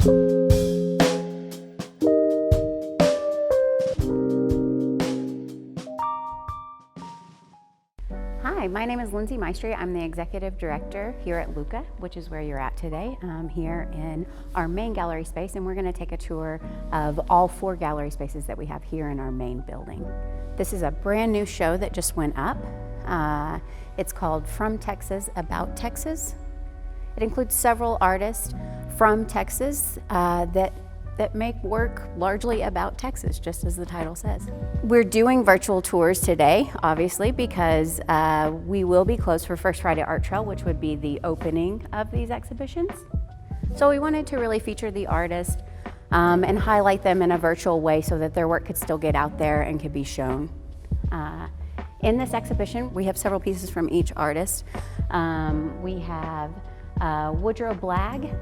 Hi, my name is Lindsey Maestri. I'm the Executive Director here at LHUCA, which is where you're at today. I'm here in our main gallery space, and we're going to take a tour of all 4 gallery spaces that we have here in our main building. This is a brand new show that just went up. It's called From Texas, About Texas. It includes several artists from Texas that make work largely about Texas, just as the title says. We're doing virtual tours today, obviously, because we will be closed for First Friday Art Trail, which would be the opening of these exhibitions. So we wanted to really feature the artist and highlight them in a virtual way so that their work could still get out there and could be shown. In this exhibition, we have several pieces from each artist. We have Woodrow Blagg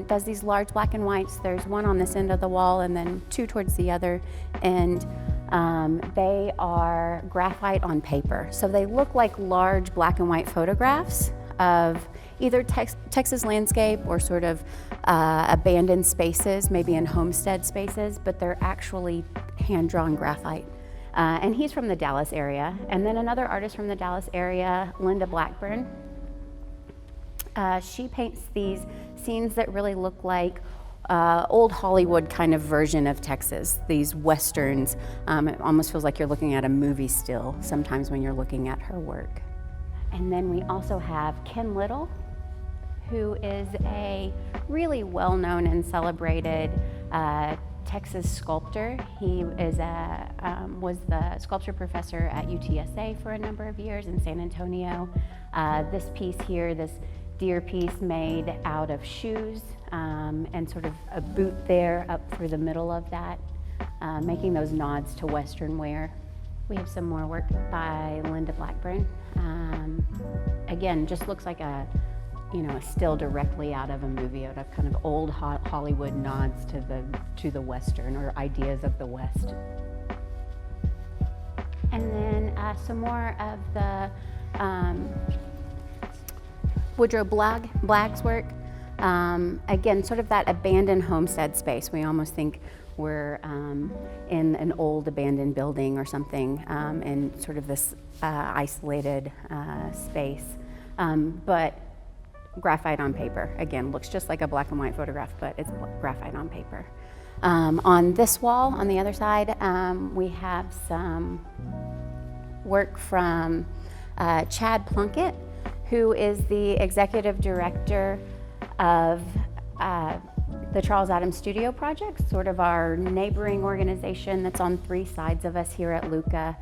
does these large black and whites. There's one on this end of the wall and then 2 towards the other end. They are graphite on paper. So they look like large black and white photographs of either Texas landscape or sort of abandoned spaces, maybe in homestead spaces, but they're actually hand-drawn graphite. And he's from the Dallas area. And then another artist from the Dallas area, Linda Blackburn. She paints these scenes that really look like old Hollywood kind of version of Texas, these westerns. It almost feels like you're looking at a movie still sometimes when you're looking at her work. And then we also have Ken Little, who is a really well-known and celebrated Texas sculptor. He is was the sculpture professor at UTSA for a number of years in San Antonio. This piece here, this deer piece made out of shoes and sort of a boot there up through the middle of that, making those nods to Western wear. We have some more work by Linda Blackburn. Again, just looks like a still directly out of a movie, out of kind of old Hollywood nods to the Western or ideas of the West. And then some more of the Woodrow Blagg's work. Again, sort of that abandoned homestead space. We almost think we're in an old abandoned building or something in sort of this isolated space. But graphite on paper. Again, looks just like a black and white photograph, but it's graphite on paper. On this wall, on the other side, we have some work from Chad Plunkett, who is the executive director of the Charles Adams Studio Project, sort of our neighboring organization that's on 3 sides of us here at LHUCA.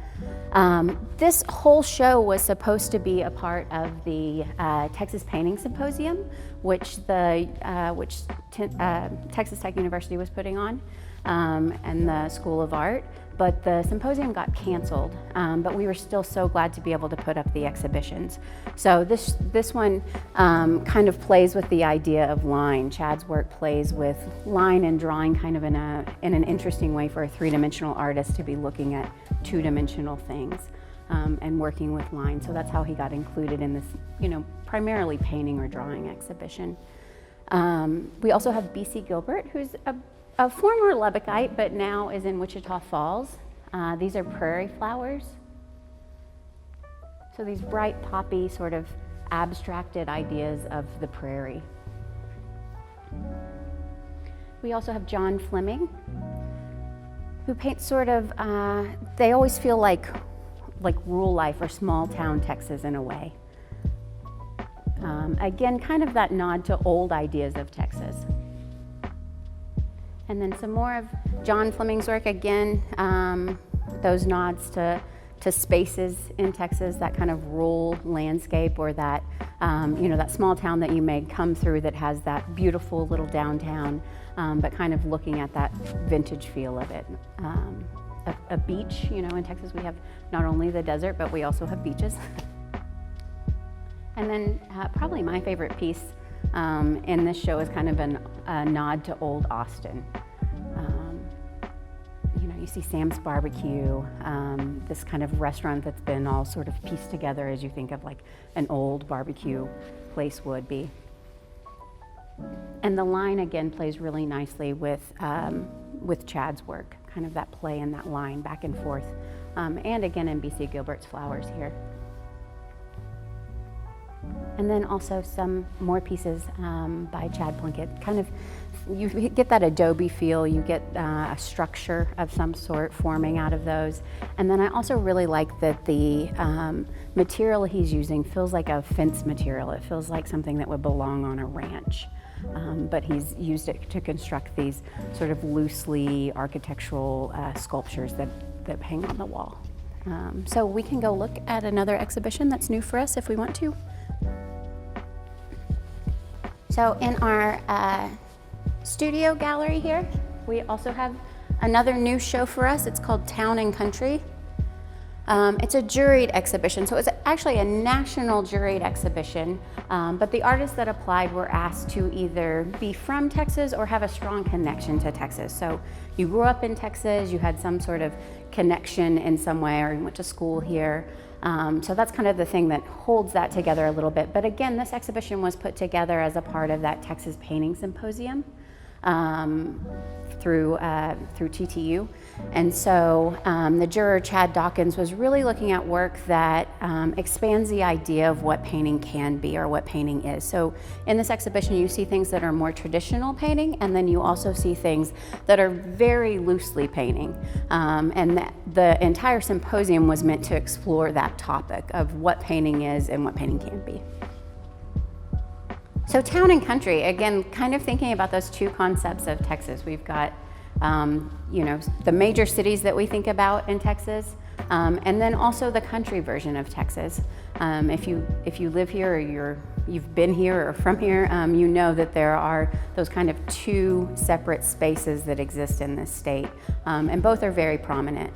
This whole show was supposed to be a part of the Texas Painting Symposium, which Texas Tech University was putting on, and the School of Art. But the symposium got canceled, but we were still so glad to be able to put up the exhibitions. So this one kind of plays with the idea of line. Chad's work plays with line and drawing kind of in an interesting way for a 3-dimensional artist to be looking at 2-dimensional things and working with line. So that's how he got included in this, primarily painting or drawing exhibition. We also have B.C. Gilbert, who's a former Lubbockite, but now is in Wichita Falls. These are prairie flowers. So these bright poppy sort of abstracted ideas of the prairie. We also have John Fleming, who paints sort of, they always feel like rural life or small town Texas in a way. Again, kind of that nod to old ideas of Texas. And then some more of John Fleming's work, again, those nods to spaces in Texas, that kind of rural landscape or that, that small town that you may come through that has that beautiful little downtown, but kind of looking at that vintage feel of it. A beach, in Texas we have not only the desert, but we also have beaches. And then probably my favorite piece in this show is kind of a nod to old Austin. You see Sam's Barbecue, this kind of restaurant that's been all sort of pieced together as you think of like an old barbecue place would be. And the line again plays really nicely with Chad's work, kind of that play and that line back and forth. And again in B.C. Gilbert's flowers here. And then also some more pieces by Chad Plunkett. Kind of, you get that adobe feel, you get a structure of some sort forming out of those. And then I also really like that the material he's using feels like a fence material. It feels like something that would belong on a ranch. But he's used it to construct these sort of loosely architectural sculptures that hang on the wall. So we can go look at another exhibition that's new for us if we want to. So in our studio gallery here, we also have another new show for us. It's called Town and Country. It's a juried exhibition, so it's actually a national juried exhibition, but the artists that applied were asked to either be from Texas or have a strong connection to Texas. So you grew up in Texas, you had some sort of connection in some way, or you went to school here. So that's kind of the thing that holds that together a little bit. But again, this exhibition was put together as a part of that Texas Painting Symposium through TTU. And so the juror, Chad Dawkins, was really looking at work that expands the idea of what painting can be or what painting is. So in this exhibition, you see things that are more traditional painting, and then you also see things that are very loosely painting. And the entire symposium was meant to explore that topic of what painting is and what painting can be. So town and country, again, kind of thinking about those two concepts of Texas. We've got, the major cities that we think about in Texas, and then also the country version of Texas. If you live here or you've been here or from here, you know that there are those kind of two separate spaces that exist in this state, and both are very prominent.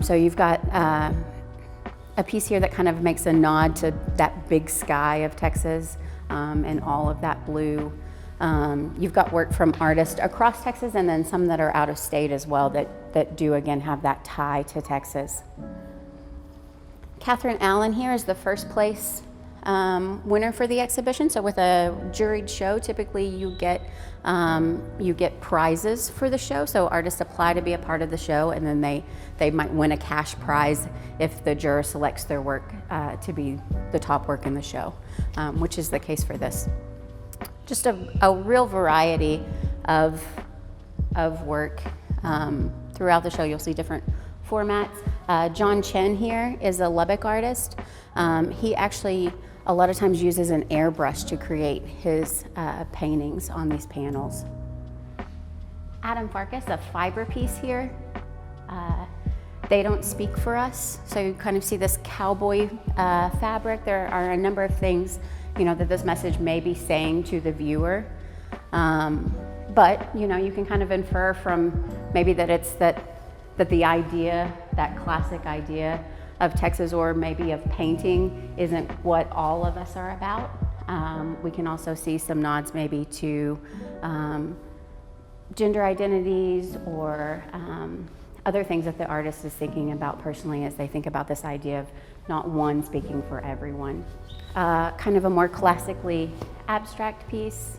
So you've got a piece here that kind of makes a nod to that big sky of Texas. And all of that blue. You've got work from artists across Texas and then some that are out of state as well that do again have that tie to Texas. Catherine Allen here is the first place winner for the exhibition. So with a juried show, typically you get prizes for the show. So artists apply to be a part of the show, and then they might win a cash prize if the juror selects their work to be the top work in the show, which is the case for this. Just a real variety of work throughout the show. You'll see different formats. John Chen here is a Lubbock artist. He actually a lot of times uses an airbrush to create his paintings on these panels. Adam Farkas, a fiber piece here. They don't speak for us, so you kind of see this cowboy fabric. There are a number of things, that this message may be saying to the viewer, but you can kind of infer from maybe that it's that the idea, that classic idea of Texas or maybe of painting isn't what all of us are about. We can also see some nods maybe to gender identities or other things that the artist is thinking about personally as they think about this idea of not one speaking for everyone. Kind of a more classically abstract piece.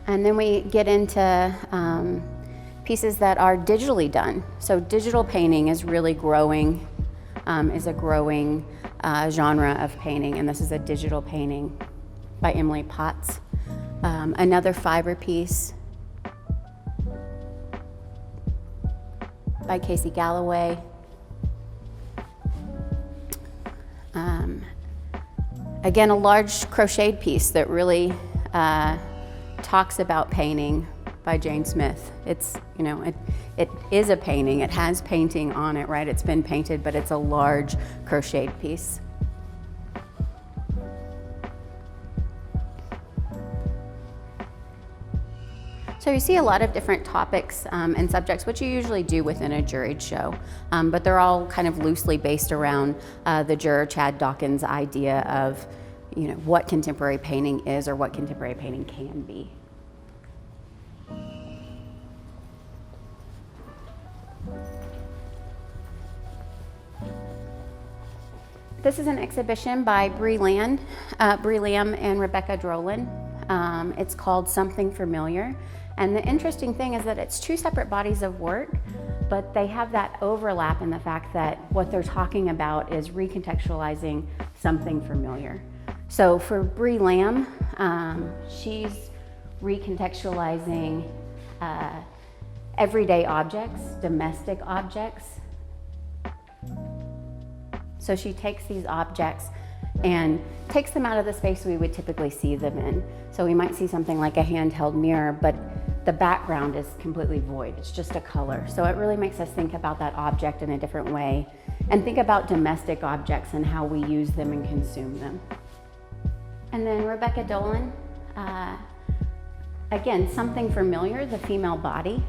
And then we get into pieces that are digitally done. So digital painting is really growing, is a growing genre of painting, and this is a digital painting by Emily Potts. Another fiber piece by Casey Galloway. Again, a large crocheted piece that really talks about painting by Jane Smith. It's, it is a painting. It has painting on it, right? It's been painted, but it's a large crocheted piece. So you see a lot of different topics and subjects, which you usually do within a juried show, but they're all kind of loosely based around the juror Chad Dawkins' idea of, what contemporary painting is or what contemporary painting can be. This is an exhibition by Bree Lamb and Rebecca Drolan. It's called Something Familiar. And the interesting thing is that it's two separate bodies of work, but they have that overlap in the fact that what they're talking about is recontextualizing something familiar. So for Brie Lamb, she's recontextualizing everyday objects, domestic objects. So she takes these objects and takes them out of the space we would typically see them in. So we might see something like a handheld mirror, but the background is completely void. It's just a color. So it really makes us think about that object in a different way and think about domestic objects and how we use them and consume them. And then Rebecca Dolan, again, something familiar, the female body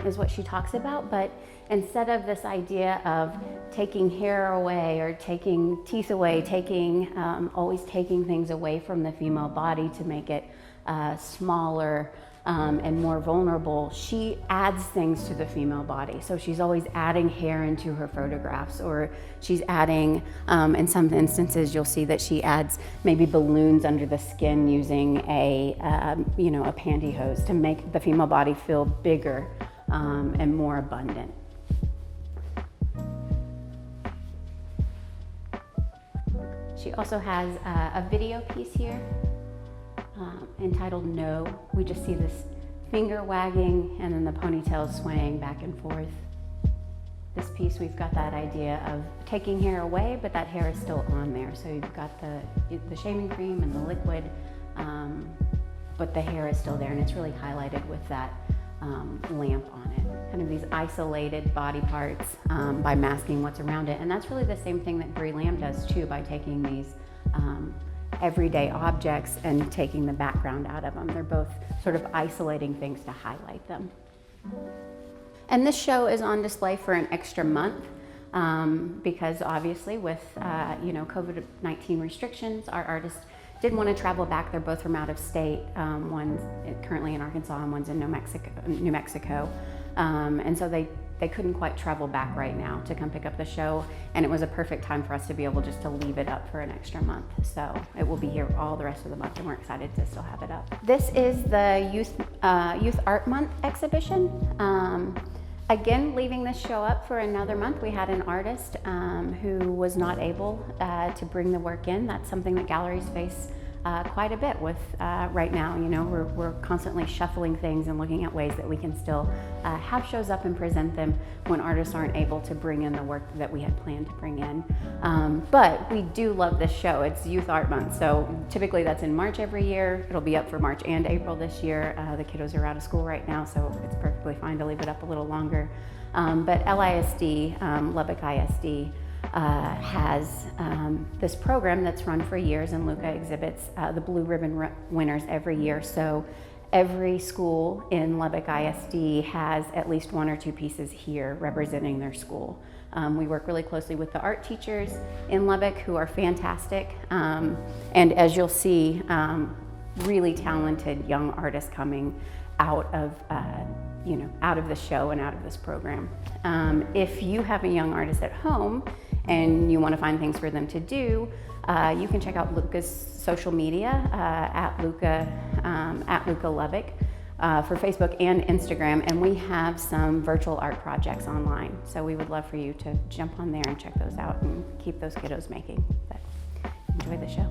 is what she talks about, but instead of this idea of taking hair away or taking teeth away, always taking things away from the female body to make it smaller and more vulnerable, she adds things to the female body. So she's always adding hair into her photographs, or she's adding, in some instances, you'll see that she adds maybe balloons under the skin using a pantyhose to make the female body feel bigger and more abundant. She also has a video piece here entitled No. We just see this finger wagging and then the ponytail swaying back and forth. This piece, we've got that idea of taking hair away, but that hair is still on there. So you've got the shaving cream and the liquid, but the hair is still there, and it's really highlighted with that lamp on it. Kind of these isolated body parts by masking what's around it. And that's really the same thing that Brie Lamb does too, by taking these everyday objects and taking the background out of them. They're both sort of isolating things to highlight them. And this show is on display for an extra month because obviously with COVID-19 restrictions, our artists didn't want to travel back. They're both from out of state. One's currently in Arkansas and one's in New Mexico. And so they couldn't quite travel back right now to come pick up the show. And it was a perfect time for us to be able just to leave it up for an extra month. So it will be here all the rest of the month, and we're excited to still have it up. This is the Youth Art Month exhibition. Again, leaving this show up for another month. We had an artist who was not able to bring the work in. That's something that galleries face quite a bit with right now. You know, we're constantly shuffling things and looking at ways that we can still have shows up and present them when artists aren't able to bring in the work that we had planned to bring in. But we do love this show. It's Youth Art Month, so typically that's in March every year. It'll be up for March and April this year. The kiddos are out of school right now, so it's perfectly fine to leave it up a little longer. But LISD, Lubbock ISD, has this program that's run for years, and LHUCA exhibits the Blue Ribbon winners every year. So every school in Lubbock ISD has at least one or two pieces here representing their school. We work really closely with the art teachers in Lubbock, who are fantastic. And as you'll see, really talented young artists coming out of the show and out of this program. If you have a young artist at home and you want to find things for them to do, you can check out LHUCA's social media at LHUCA Lubbock for Facebook and Instagram, and we have some virtual art projects online. So we would love for you to jump on there and check those out and keep those kiddos making. But enjoy the show.